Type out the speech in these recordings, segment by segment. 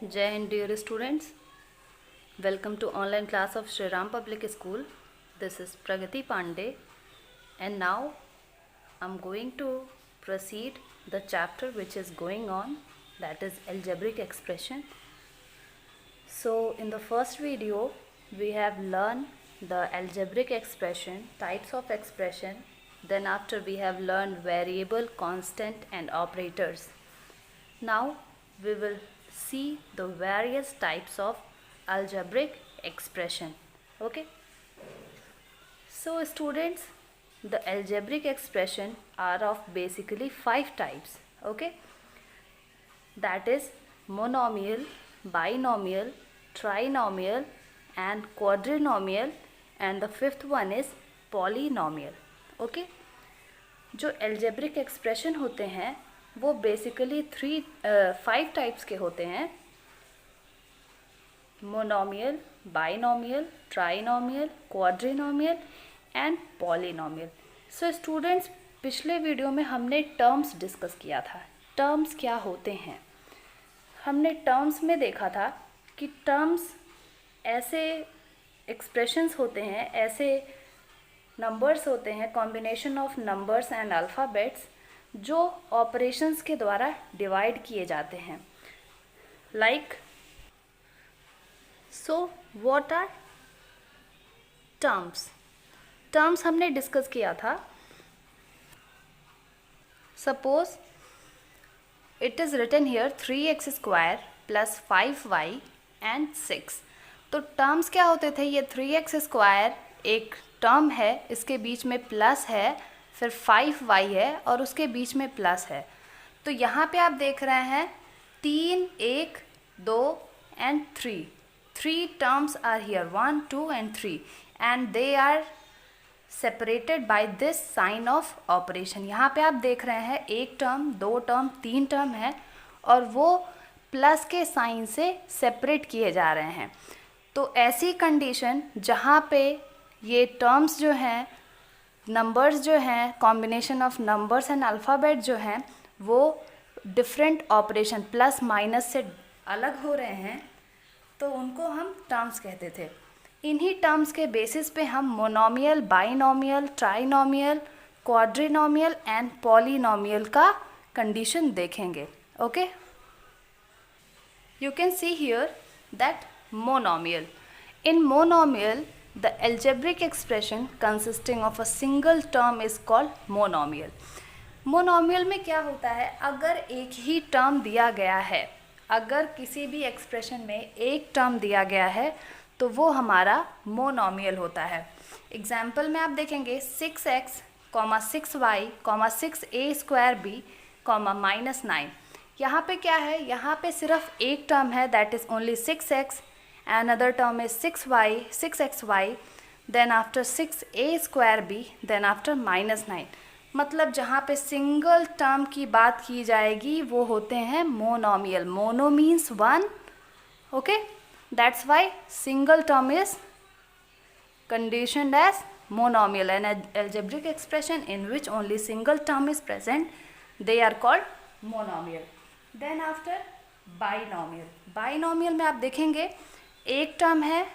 Jai Hind, dear students. Welcome to online class of Shri Ram Public School. This is Pragati Pandey, and now I'm going to proceed the chapter which is going on, that is algebraic expression. So in the first video we have learned the algebraic expression, types of expression. Then after we have learned variable, constant and operators. Now we will see the various types of algebraic expression. Okay, so students, the algebraic expression are of basically 5 types. Okay, that is monomial, binomial, trinomial and quadrinomial, and the fifth one is polynomial. Okay, जो algebraic expression होते हैं वो basically 5 types के होते हैं: monomial, binomial, trinomial, quadrinomial and polynomial. So students, पिछले video में हमने टर्म्स डिस्कस किया था. टर्म्स क्या होते हैं? हमने टर्म्स में देखा था कि टर्म्स ऐसे एक्सप्रेशंस होते हैं, ऐसे नंबर्स होते हैं, combination of numbers and alphabets जो ऑपरेशंस के द्वारा डिवाइड किए जाते हैं. Like, so what are terms? Terms हमने डिस्कस किया था. Suppose it is written here 3x² + 5y and 6. तो टर्म्स क्या होते थे? ये 3x² एक टर्म है, इसके बीच में प्लस है, फिर 5y है और उसके बीच में प्लस है. तो यहाँ पे आप देख रहे हैं 3, 1, 2 and 3. 3 terms are here, 1, 2 and 3, and they are separated by this sign of operation. यहाँ पे आप देख रहे हैं 1 टर्म, 2 टर्म, 3 टर्म है और वो प्लस के साइन से सेपरेट किए जा रहे हैं. तो ऐसी कंडीशन जहाँ पे ये टर्म्स जो हैं, नंबर्स जो हैं, combination of numbers and alphabet जो हैं, वो डिफरेंट ऑपरेशन प्लस माइनस से अलग हो रहे हैं, तो उनको हम टर्म्स कहते थे. इन्हीं टर्म्स के बेसिस पे हम monomial, binomial, trinomial, quadrinomial and polynomial का कंडीशन देखेंगे. Okay, you can see here that monomial. In monomial, the algebraic expression consisting of a single term is called monomial. Monomial में क्या होता है? अगर एक ही टर्म दिया गया है, अगर किसी भी एक्सप्रेशन में एक टर्म दिया गया है तो वो हमारा मोनोमियल होता है. एग्जाम्पल में आप देखेंगे 6x, 6y, 6a²b, -9. यहाँ पे क्या है? यहाँ पे सिर्फ एक टर्म है, that is only 6x. Another term is 6y, 6xy, then after 6a²b, then after -9. मतलब जहाँ पे सिंगल टर्म की बात की जाएगी वो होते हैं monomial. Mono means one. Okay, that's why single term is conditioned as monomial. An algebraic expression in which only single term is present, they are called monomial. Then after binomial. Binomial में आप देखेंगे एक term है,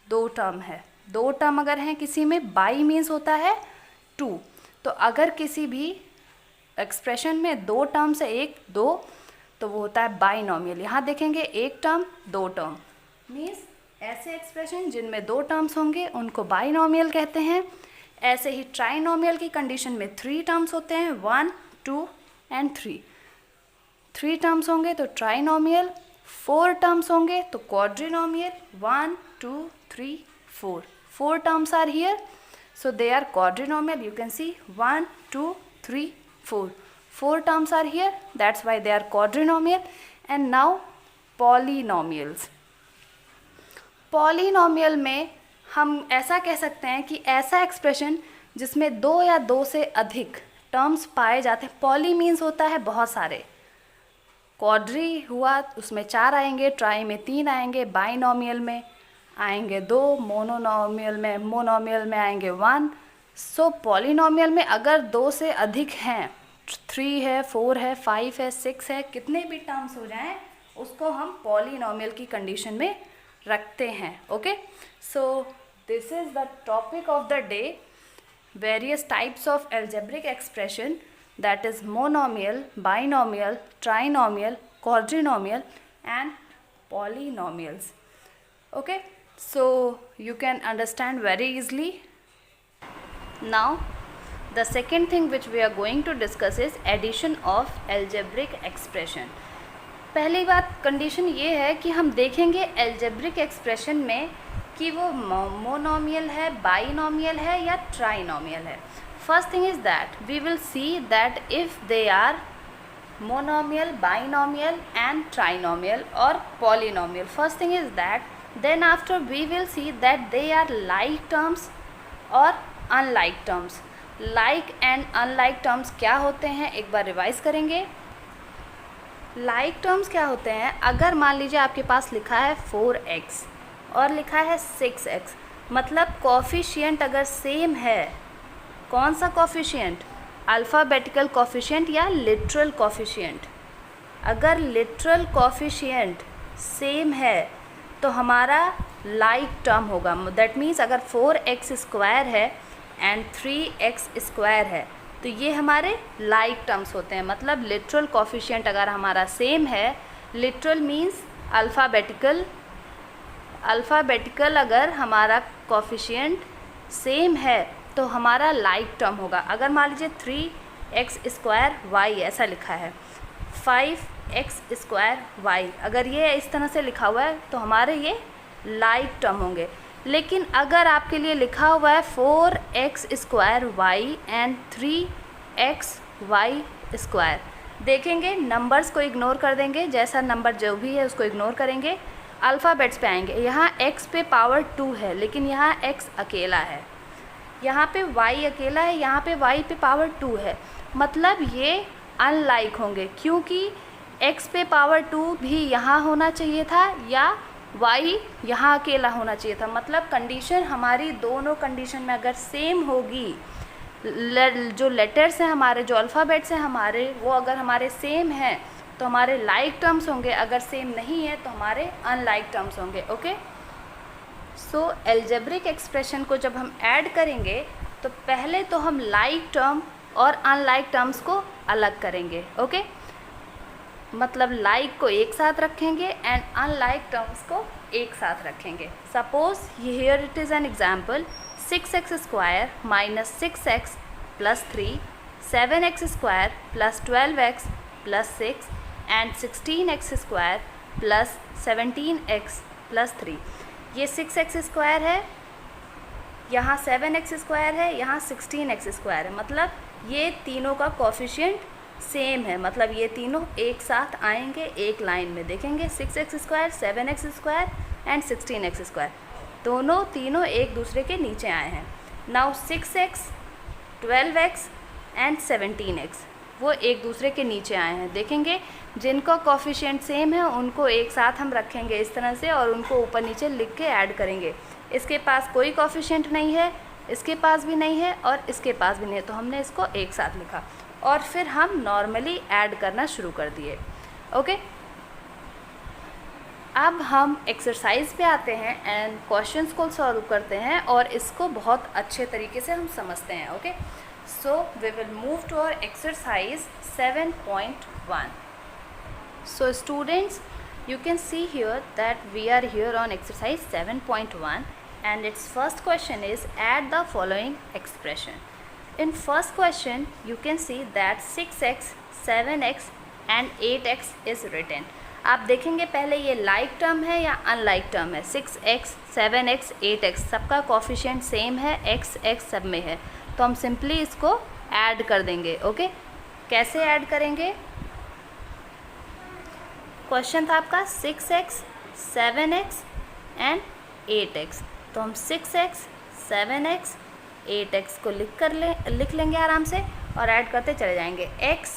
2 term है. 2 term अगर हैं किसी में, बाई मीन्स होता है 2. तो अगर किसी भी एक्सप्रेशन में 2 टर्म से 1, 2, तो वो होता है बाइनोमियल. यहाँ देखेंगे एक टर्म, 2 टर्म, मीन्स ऐसे एक्सप्रेशन जिनमें 2 टर्म्स होंगे उनको बाइनोमियल कहते हैं. ऐसे ही ट्राइनोमियल की कंडीशन में 3 टर्म्स होते हैं, 1, 2 एंड 3. 3 टर्म्स होंगे तो ट्राइनोमियल, 4 टर्म्स होंगे तो quadrinomial. 1, 2, 3, 4. 4 terms are here, so they are quadrinomial. You can see 1, 2, 3, 4. 4 terms are here, that's why they are quadrinomial. And now polynomials. Polynomial में हम ऐसा कह सकते हैं कि ऐसा एक्सप्रेशन जिसमें 2 या 2 से अधिक टर्म्स पाए जाते हैं. पॉली मीन्स होता है बहुत सारे. क्वाड्री हुआ उसमें 4 आएंगे, ट्राई में 3 आएंगे, बाइनोमियल में आएंगे 2, मोनोमियल में आएंगे 1. सो पॉलीनोमियल में अगर 2 से अधिक हैं, 3 है, 4 है, 5 है, 6 है, कितने भी टर्म्स हो जाएं उसको हम पॉलिनोमियल की कंडीशन में रखते हैं. Okay, so this is the topic of the day, various types of algebraic expression, that is monomial, binomial, trinomial, quadrinomial and polynomials. Okay, so you can understand very easily. Now the second thing which we are going to discuss is addition of algebraic expression. पहली बात condition ये है कि हम देखेंगे algebraic expression में कि वो मोनोमियल है, बाइनोमियल है या ट्राइनोमियल है. First thing is that we will see that if they are monomial, binomial and trinomial or polynomial. First thing is that then after we will see that they are like terms or unlike terms. Like and unlike terms क्या होते हैं एक बार revise करेंगे. Like terms क्या होते हैं, अगर मान लीजिए आपके पास लिखा है 4x और लिखा है 6x, मतलब कोफिशिएंट अगर सेम है, कौन सा कोफिशिएंट, अल्फ़ाबेटिकल कोफिशिएंट या लिटरल कोफिशिएंट. अगर लिटरल कोफिशिएंट सेम है तो हमारा लाइक टर्म होगा. दैट मीन्स अगर 4x स्क्वायर है एंड 3x स्क्वायर है तो ये हमारे लाइक टर्म्स होते हैं. मतलब लिटरल कोफिशिएंट अगर हमारा सेम है, लिटरल मीन्स अल्फ़ाबेटिकल अगर हमारा कोफिशिएंट सेम है तो हमारा लाइक टर्म होगा. अगर मान लीजिए 3x स्क्वायर y ऐसा लिखा है, 5x स्क्वायर y, अगर ये इस तरह से लिखा हुआ है तो हमारे ये लाइक टर्म होंगे. लेकिन अगर आपके लिए लिखा हुआ है 4x square y and 3x y square, देखेंगे नंबर्स को इग्नोर कर देंगे, जैसा नंबर जो भी है उसको इग्नोर करेंगे, अल्फ़ाबेट्स पे आएंगे. यहाँ x पे पावर 2 है लेकिन यहाँ x अकेला है, यहाँ पे y अकेला है, यहाँ पे y पे पावर 2 है. मतलब ये अनलाइक होंगे क्योंकि x पे पावर 2 भी यहाँ होना चाहिए था या y यहाँ अकेला होना चाहिए था. मतलब कंडीशन हमारी दोनों कंडीशन में अगर सेम होगी, जो लेटर्स हैं हमारे, जो अल्फ़ाबेट्स हैं हमारे, वो अगर हमारे सेम हैं तो हमारे लाइक टर्म्स होंगे, अगर सेम नहीं है तो हमारे अनलाइक टर्म्स होंगे. ओके, सो एल्जेब्रिक एक्सप्रेशन को जब हम ऐड करेंगे तो पहले तो हम लाइक टर्म और अनलाइक टर्म्स को अलग करेंगे. ओके, मतलब लाइक को एक साथ रखेंगे एंड अनलाइक टर्म्स को एक साथ रखेंगे. Suppose here it is an example, 6x square minus 6x plus 3, 7x square plus 12x plus 6 and 16x square plus 17x plus 3. ये 6x स्क्वायर है, यहाँ 7x स्क्वायर है, यहाँ 16x स्क्वायर है. मतलब ये तीनों का कोफिशिएंट सेम है, मतलब ये तीनों एक साथ आएंगे एक लाइन में. देखेंगे 6x square, 7x square and 16x square, दोनों तीनों एक दूसरे के नीचे आए हैं. Now 6x, 12x and 17x वो एक दूसरे के नीचे आए हैं. देखेंगे जिनका कोफिशिएंट सेम है उनको एक साथ हम रखेंगे इस तरह से और उनको ऊपर नीचे लिख के ऐड करेंगे. इसके पास कोई कोफिशिएंट नहीं है, इसके पास भी नहीं है और इसके पास भी नहीं है, तो हमने इसको एक साथ लिखा और फिर हम नॉर्मली ऐड करना शुरू कर दिए. ओके, अब हम एक्सरसाइज पे आते हैं एंड क्वेश्चंस को सॉल्व करते हैं और इसको बहुत अच्छे तरीके से हम समझते हैं. Okay, so we will move to our exercise 7.1. So students, you can see here that we are here on exercise 7.1 and its first question is add the following expression. In first question you can see that 6x, 7x and 8x is written. आप देखेंगे पहले ये like term है या unlike term है. 6x, 7x, 8x सबका coefficient same है, x सब में है, तो हम सिंपली इसको ऐड कर देंगे. ओके, कैसे ऐड करेंगे? क्वेश्चन था आपका 6x, 7x एंड 8x, तो हम 6x, 7x, 8x को लिख लेंगे आराम से और ऐड करते चले जाएंगे. x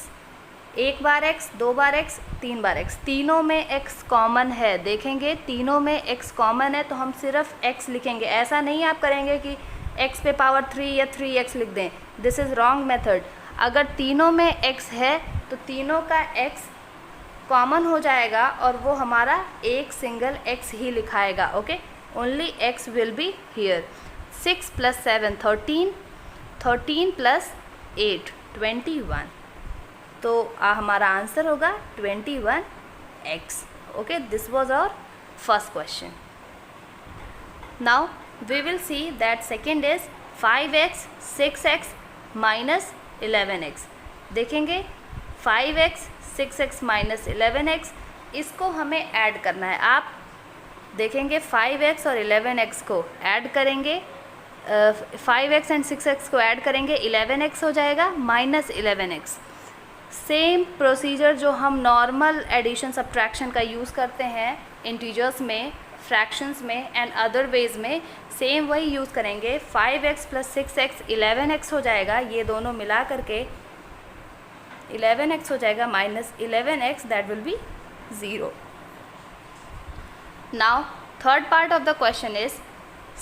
एक बार x, दो बार x, तीन बार x, तीनों में x कॉमन है. देखेंगे तीनों में x कॉमन है तो हम सिर्फ x लिखेंगे. ऐसा नहीं आप करेंगे कि x पे पावर 3 या 3x लिख दें. This is wrong method. अगर तीनों में x है तो तीनों का x कॉमन हो जाएगा और वो हमारा एक सिंगल x ही लिखाएगा. Okay, only x will be here. 6 + 7 13, 13 + 8 21. तो हमारा आंसर होगा 21x. Okay, this was our first question. Now we will see that second is 5x 6x minus 11x. देखेंगे 5x 6x माइनस 11x, इसको हमें add करना है. आप देखेंगे 5x और 11x को ऐड करेंगे, 5x एंड 6x को ऐड करेंगे, 11x हो जाएगा माइनस 11x. सेम प्रोसीजर जो हम नॉर्मल एडिशन सब्ट्रैक्शन का यूज़ करते हैं इंटीजर्स में, फ्रैक्शंस में एंड अदर वेज में, सेम वही यूज़ करेंगे. 5x + 6x 11x हो जाएगा. ये दोनों मिला करके 11x हो जाएगा minus 11x, that will be 0. Now third part of the question is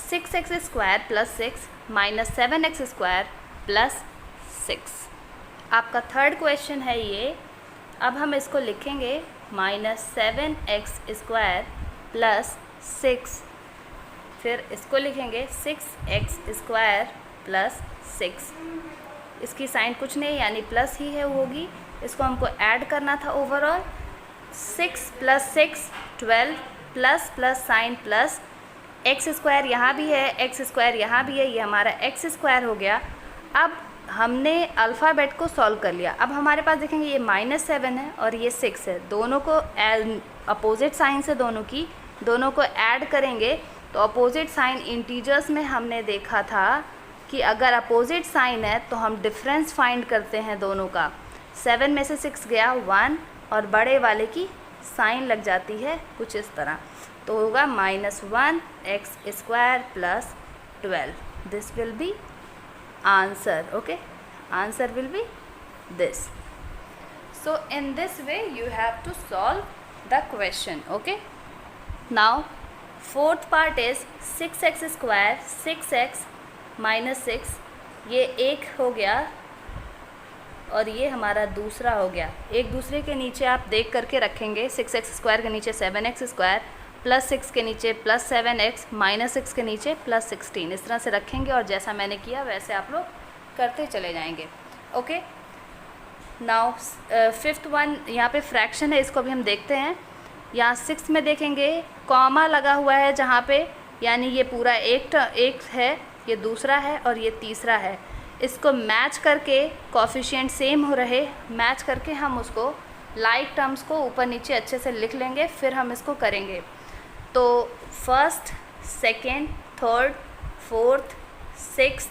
6x² + 6 minus 7x² + 6. आपका थर्ड क्वेश्चन है ये. अब हम इसको लिखेंगे -7x² + 6, फिर इसको लिखेंगे 6x² + 6. इसकी साइन कुछ नहीं यानी प्लस ही है होगी. इसको हमको ऐड करना था. Overall 6 + 6 12 plus sign plus x² यहाँ भी है, x² यहाँ भी है, ये हमारा x² हो गया. अब हमने अल्फ़ाबेट को सॉल्व कर लिया. अब हमारे पास देखेंगे ये -7 है और ये 6 है. दोनों को अपोजिट साइन से दोनों को ऐड करेंगे तो अपोजिट साइन इंटीजर्स में हमने देखा था कि अगर अपोजिट साइन है तो हम डिफरेंस फाइंड करते हैं दोनों का. 7 में से 6 गया 1 और बड़े वाले की साइन लग जाती है कुछ इस तरह. तो होगा -1x² + 12. This will be answer. Okay, answer will be this. So in this way you have to solve the question. Okay, now fourth part is 6x² 6x minus 6. ये एक हो गया और ये हमारा दूसरा हो गया. एक दूसरे के नीचे आप देख करके रखेंगे. 6x² के नीचे 7x² + 6 के नीचे +7x -6 के नीचे +16. इस तरह से रखेंगे और जैसा मैंने किया वैसे आप लोग करते चले जाएंगे. ओके, नाउ फिफ्थ वन यहाँ पे फ्रैक्शन है, इसको भी हम देखते हैं. यहाँ 6 में देखेंगे कॉमा लगा हुआ है जहाँ पे, यानी ये पूरा एक है, ये दूसरा है और ये तीसरा है. इसको मैच करके कोफिशिएंट सेम हो रहे, मैच करके हम उसको लाइक टर्म्स को ऊपर नीचे अच्छे से लिख लेंगे. फिर हम इसको करेंगे. तो first, second, third, fourth, sixth,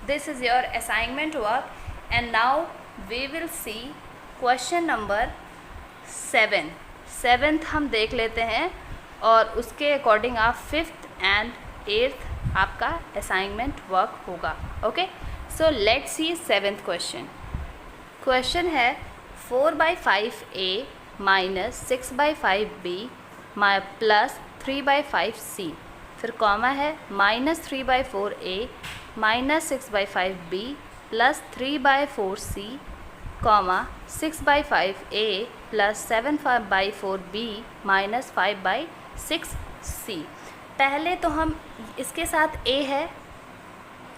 this is your assignment work. And now we will see question number 7. 7th हम देख लेते हैं और उसके अकॉर्डिंग आप 5th एंड 8th आपका असाइनमेंट वर्क होगा. Okay, so let's see 7th question. Question है 4/5a - 6/5b + 3/5c. फिर कॉमा है -3/4a - 6/5b + 3/4c, 6/5a + 7/4b - 5/6c. पहले तो हम इसके साथ a है,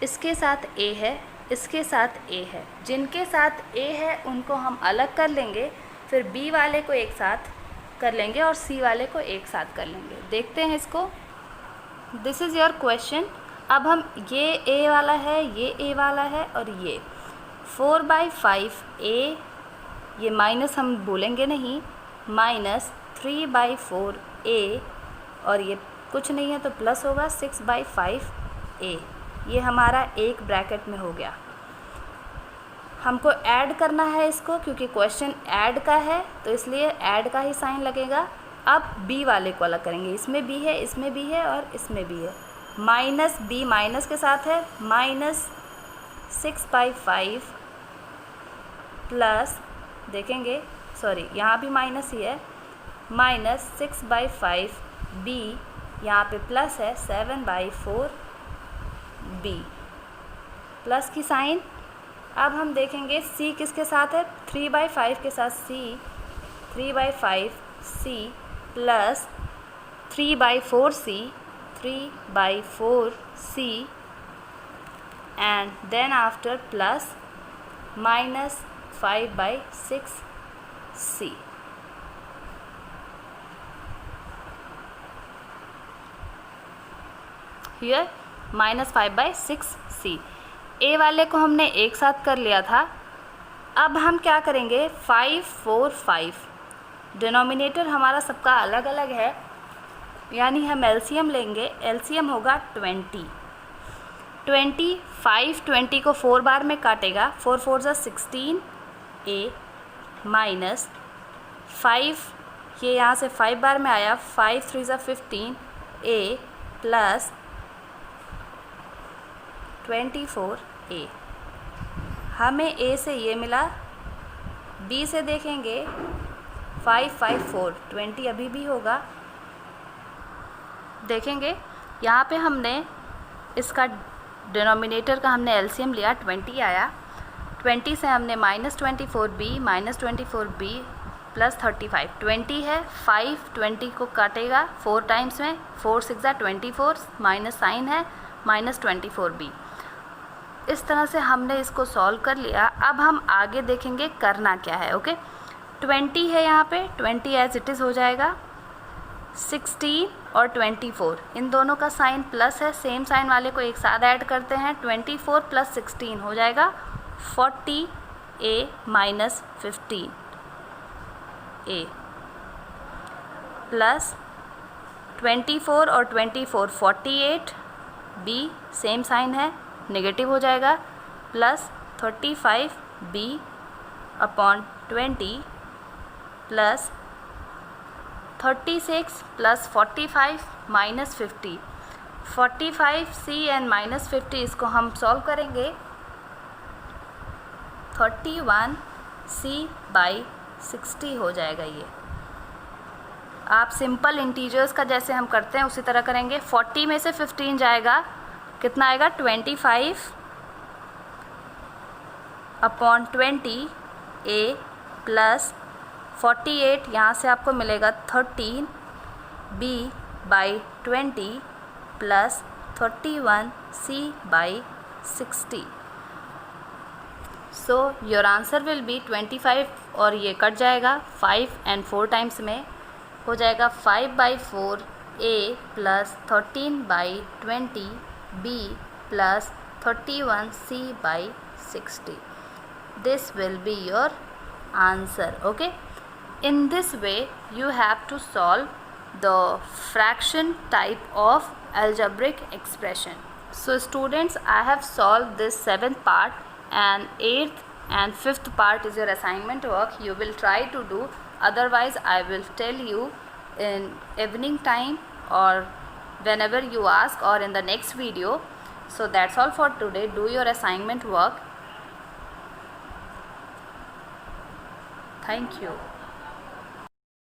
इसके साथ a है, इसके साथ a है. जिनके साथ a है उनको हम अलग कर लेंगे, फिर b वाले को एक साथ कर लेंगे और c वाले को एक साथ कर लेंगे. देखते हैं इसको. This is your question. अब हम ये a वाला है, ये a वाला है और ये 4/5a, ये माइनस हम बोलेंगे नहीं, -3/4a और ये कुछ नहीं है तो प्लस होगा 6/5a. ये हमारा एक ब्रैकेट में हो गया. हमको ऐड करना है इसको, क्योंकि क्वेश्चन ऐड का है तो इसलिए ऐड का ही साइन लगेगा. अब b वाले को अलग करेंगे. इसमें b है, इसमें b है और इसमें b है. -b माइनस के साथ है, -6/5 प्लस, देखेंगे सॉरी यहाँ भी माइनस ही है, -6/5b, यहाँ पे प्लस है 7/4b, प्लस की साइन. अब हम देखेंगे c किसके साथ है, 3/5 के साथ c, 3/5c plus 3/4c, 3/4c, and then after plus minus 5/6c. Here minus 5/6c. ए वाले को हमने एक साथ कर लिया था. अब हम क्या करेंगे, 5, 4, 5 डिनोमिनेटर हमारा सबका अलग अलग है, यानी हम एलसीएम लेंगे. एलसीएम होगा 20. 5 20 को 4 बार में काटेगा. 4 4 ज़ा 16 ए माइनस 5, ये यहाँ से 5 बार में आया. 5 3 ज़ा 15 ए प्लस 24 ए. हमें ए से ये मिला. बी से देखेंगे 5 5 4 20 अभी भी होगा. देखेंगे यहाँ पे हमने इसका डिनोमिनेटर का हमने एलसीएम लिया, 20 आया. 20 से हमने -24b प्लस 35. 20 है, 5 20 को काटेगा 4 टाइम्स में. 4 6 ज़ा 24, माइनस साइन है, -24b. इस तरह से हमने इसको सॉल्व कर लिया. अब हम आगे देखेंगे करना क्या है. ओके 20 है यहाँ पे, 20 एज इट इज़ हो जाएगा. 16 और 24 इन दोनों का साइन प्लस है, सेम साइन वाले को एक साथ ऐड करते हैं. 24 प्लस 16 हो जाएगा 40 ए माइनस 15 ए प्लस 24 और 24 48 बी सेम साइन है, नेगेटिव हो जाएगा. Plus 35 B upon 20 plus 36 plus 45 minus 50. 45c and minus 50 इसको हम सॉल्व करेंगे. 31c/60 हो जाएगा. ये आप सिंपल इंटीजर्स का जैसे हम करते हैं उसी तरह करेंगे. 40 में से 15 जाएगा, कितना आएगा 25 अपॉन 20 ए प्लस 48 यहाँ से आपको मिलेगा 13 b/20 plus 31c/60. So your answer will be 25 और ये कट जाएगा 5 एंड 4 टाइम्स में हो जाएगा 5/4 a plus 13/20 b plus 31c/60. This will be your answer. Okay. In this way you have to solve the fraction type of algebraic expression. So students, I have solved this 7th part, and 8th and 5th part is your assignment work. You will try to do, otherwise I will tell you in evening time or whenever you ask or in the next video. So that's all for today. Do your assignment work. Thank you.